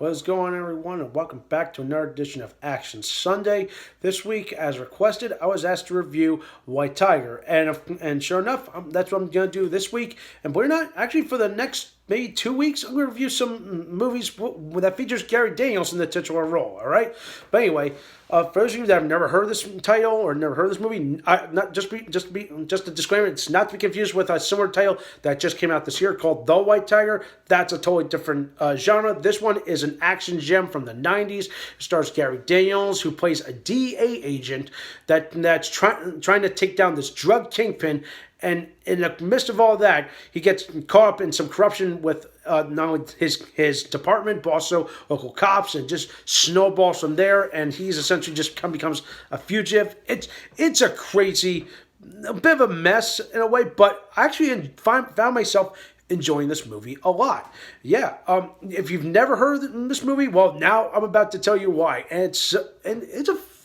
What's going on, everyone, and welcome back to another edition of Action Sunday. This week, as requested, I was asked to review White Tiger, and sure enough, that's what I'm going to do this week. And believe it or not, actually for the next maybe 2 weeks, I'm going to review some movies that features Cary Daniels in the titular role. All right, but anyway, for those of you that have never heard this title or never heard this movie, just a disclaimer: it's not to be confused with a similar title that just came out this year called The White Tiger. That's a totally different genre. This one is an action gem from the '90s. It stars Cary Daniels, who plays a DEA agent that's trying to take down this drug kingpin. And in the midst of all that, he gets caught up in some corruption with not only his department, but also local cops, and just snowballs from there. And he's essentially just becomes a fugitive. It's a crazy, a bit of a mess in a way, but I actually found myself enjoying this movie a lot. Yeah, if you've never heard of this movie, well, now I'm about to tell you why. And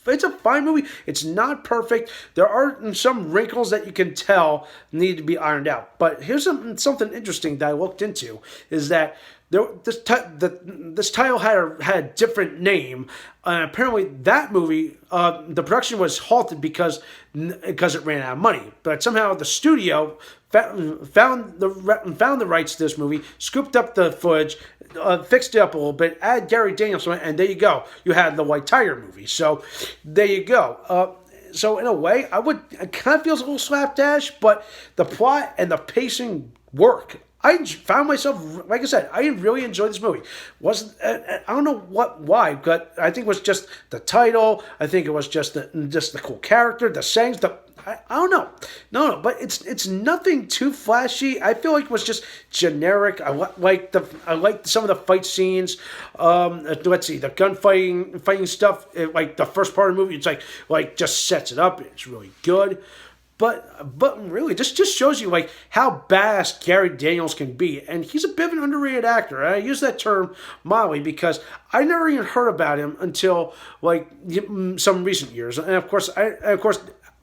it's a fine movie. It's not perfect. There are some wrinkles that you can tell need to be ironed out. But here's something interesting that I looked into, is that this title had a different name. Apparently, that movie, the production was halted because it ran out of money. But somehow the studio found the rights to this movie, scooped up the footage, fixed it up a little bit, added Cary Daniels, and there you go. You had the White Tiger movie. So there you go. So in a way, it kind of feels a little slapdash, but the plot and the pacing work. I found myself, like I said, I really enjoyed this movie. I don't know why, but I think it was just the title. I think it was just the cool character, the sayings, I don't know. No, but it's nothing too flashy. I feel like it was just generic. I like some of the fight scenes. Let's see, the fighting stuff. Like the first part of the movie, it's like just sets it up. It's really good. But really, just shows you like how badass Cary Daniels can be, and he's a bit of an underrated actor. I use that term mildly because I never even heard about him until like some recent years, and of course,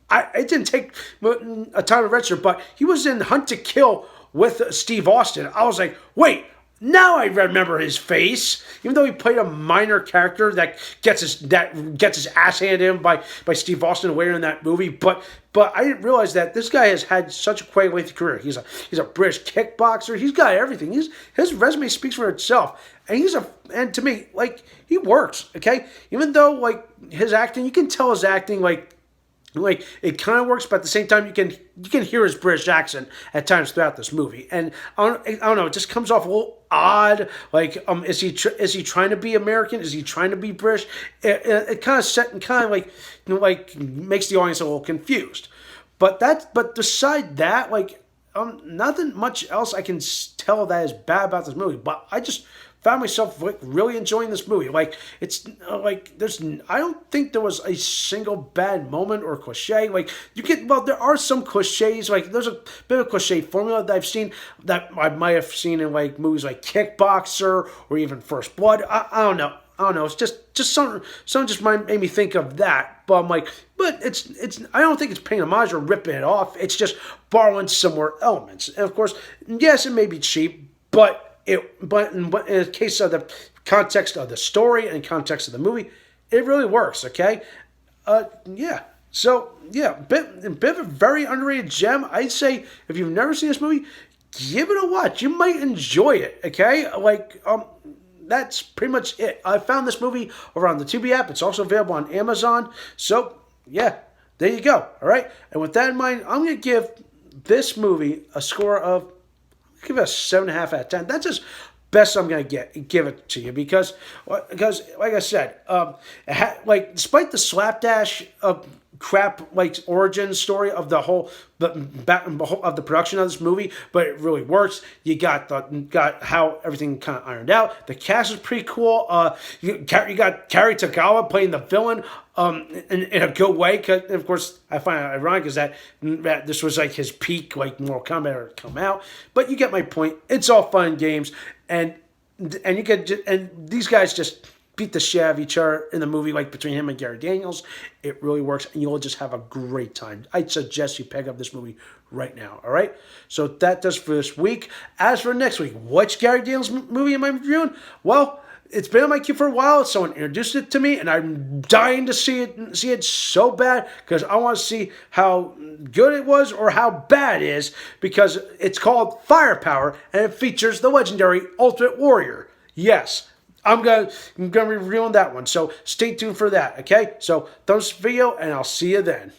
it didn't take a time to register, but he was in Hunt to Kill with Steve Austin. I was like, wait. Now I remember his face, even though he played a minor character that gets his ass handed to him by Steve Austin later in that movie. But I didn't realize that this guy has had such a quite lengthy career. He's a British kickboxer. He's got everything. His resume speaks for itself, and to me, like, he works. Okay, even though like his acting, you can tell his acting like it kind of works, but at the same time you can hear his British accent at times throughout this movie, and I don't know, it just comes off a little odd. Like, is he trying to be American? Is he trying to be British? It kind of set and kind of like makes the audience a little confused. But beside that, like, nothing much else I can tell that is bad about this movie. But I just found myself like really enjoying this movie. Like, it's like I don't think there was a single bad moment or cliche. Like, there are some cliches. Like, there's a bit of cliche formula that I've seen that I might have seen in like movies like Kickboxer or even First Blood. I don't know. It's just something just made me think of that. But I'm like, but it's I don't think it's paying homage or ripping it off. It's just borrowing similar elements. And of course, yes, it may be cheap, but in the case of the context of the story and context of the movie, it really works. Okay, yeah. So yeah, bit of a very underrated gem. I'd say if you've never seen this movie, give it a watch. You might enjoy it. Okay, like that's pretty much it. I found this movie over on the Tubi app. It's also available on Amazon. So yeah, there you go. All right, and with that in mind, I'm gonna give this movie a score of. Give it a 7.5 out of 10. That's as best I'm gonna give it to you because like I said, despite the slapdash of crap like origin story of the whole of the production of this movie, but it really works. You got how everything kind of ironed out. The cast is pretty cool. You got Cary Togawa playing the villain. In a good way, because of course I find it ironic is that this was like his peak, like Mortal Kombat or come out. But you get my point. It's all fun and games, and these guys just beat the shit out of each other in the movie, like between him and Cary Daniels. It really works, and you'll just have a great time. I'd suggest you pick up this movie right now. All right. So that does for this week. As for next week, which Cary Daniels movie am I reviewing? Well, It's been on my queue for a while. Someone introduced it to me, and I'm dying to see it so bad because I want to see how good it was or how bad it is, because it's called Firepower and it features the legendary Ultimate Warrior. Yes, I'm gonna be reviewing that one. So stay tuned for that. Okay. So thumbs up the video, and I'll see you then.